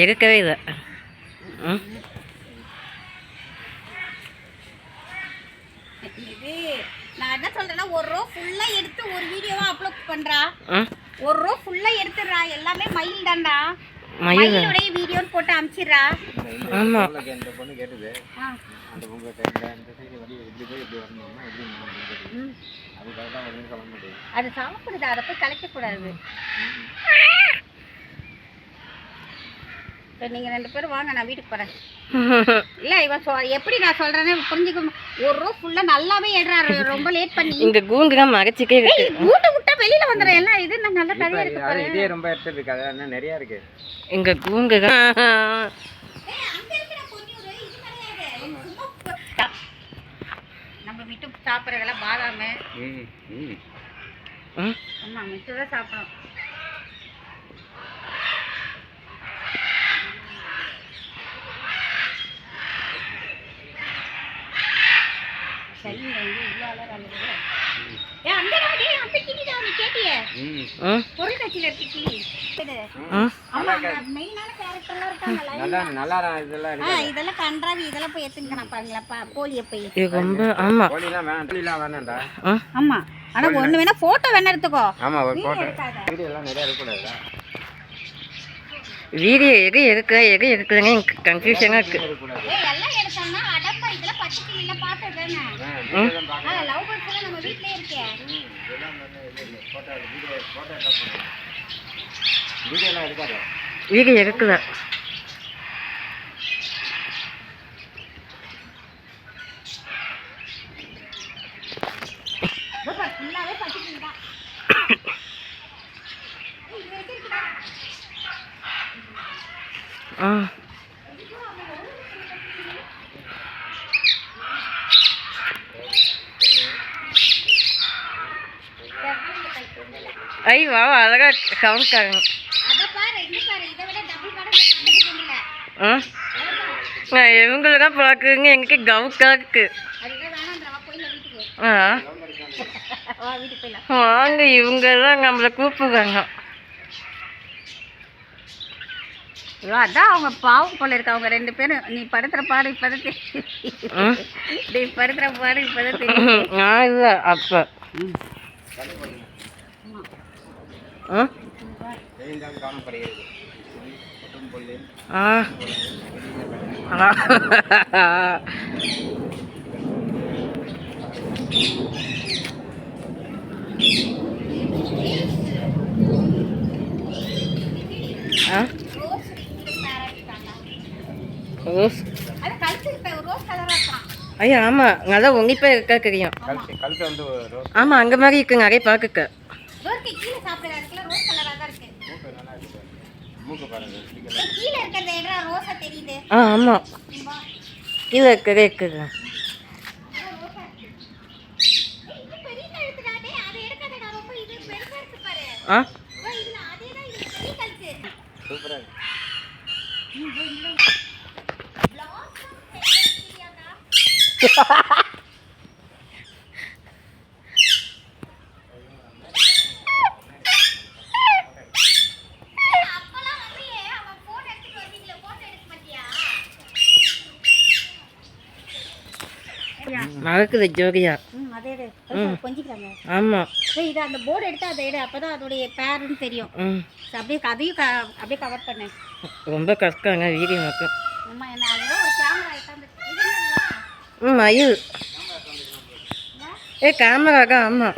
இருக்கவே இல்லை. ம் இது நான் என்ன சொல்றேன்னா ஒரு ரோ ஃபுல்லா எடுத்து ஒரு வீடியோவா அப்லோட் பண்றா. ஒரு ரோ ஃபுல்லா எடுத்துறா. எல்லாமே மயில் தான்டா. மயிலோட வீடியோன்னு போட்டு அனுப்பிச்சிடுறா. ஆமா அந்த பொண்ணு கேட்டது அந்த உங்க டைம்ல இந்த சைடு வழி எப்படி போய் எப்படி வரணும்னா எப்படி அதுக்காக தான் வந்து சொல்ல முடியும். அது சாப்பிடுது, அதை போய் கலைக்க கூடாது. நீங்க 2 பேரும் வாங்க, நான் வீட்டுக்கு போறேன். இல்ல இவன் எப்படி நான் சொல்றேன்னு புரிஞ்சுக்க. ஒரு ரோ ஃபுல்லா நல்லாவே ஏடுறாரு. ரொம்ப லேட் பண்ணி இங்க கூங்குங்க மகச்சிக்கே இருக்கு. கூட்டு விட்டா வெளியில வந்துறேன். எல்லாம் இது நான் நல்ல கதையா இருக்கு பாரு. இதே ரொம்ப எடுத்து இருக்கு. அத நிறைய இருக்கு. இங்க கூங்குங்க. அங்க இருக்கிற பொன்னியூர் இது கிடையாது. நம்ம விட்டு சாப்பிடுறதெல்லாம் பாதாம். ஆமா மிட்டு தான் சாப்பிடணும். இதெல்லாம் கன்றாவி. இதெல்லாம் போய் எடுத்துக்கணும் பாருங்களா. கோழியை போய் ஆமா. ஆனா ஒண்ணு வேணா போட்டோ வேணா எடுத்துக்கோ. வீடியோ எது இருக்குதுங்க எனக்கு கன்ஃபியூஷனா இருக்கு. எல்லாம் எடுத்தோம்னா அடப்பா இதெல்லாம் பச்சை கிளில பார்த்ததானே. லவ் பர்ட்ஸ் நம்ம வீட்லயே இருக்கே. வீடியோ இருக்குதா? ஃபுல்லாவே பச்சை கிளி தான். ஐ வா அழகா கவுன்காங்க. அத பாரு, இங்க பாரு. இத விட டபுள் மடங்கு பக்கத்துல இல்ல. இவங்கள தான் பாக்குங்க. எங்க கவுக்காக்கு அதுதான் வேணாம்ன்றவா. போயில வீட்டுக்கு. வா வீட்டுக்கு போயில. வாங்க, இவங்க தான் நம்மள கூப்பிடுறாங்க. அதான் அவங்க பாவம் போல இருக்கு. அவங்க 2 பேரும் நீ படுத்துற பாடு இப்பதான் தெரியும். நீ படுத்துற பாடு இப்பதான் தெரியும். இல்ல அப்ப ஐயா ஆமா அதான் உங்கிப்ப இருக்கா தெரியும். ஆமா அங்க மாதிரி இருக்குங்க. நிறைய பாக்குக்க ஆமா கீழே இருக்கவே இருக்குங்க. மறக்குது ஜோதியா. ஆமா இது அந்த போர்டு எடுத்து அதை எடு. அப்பதான் அதோடைய பேருன்னு தெரியும். அப்படியே அதையும் அப்படியே கவர் பண்ணு. ரொம்ப கஷ்டங்க வீடியோ மட்டும். ஆமா என்ன அதுதான் ஒரு கேமரா எடுத்து. மயில் கேமரா தான். ஆமா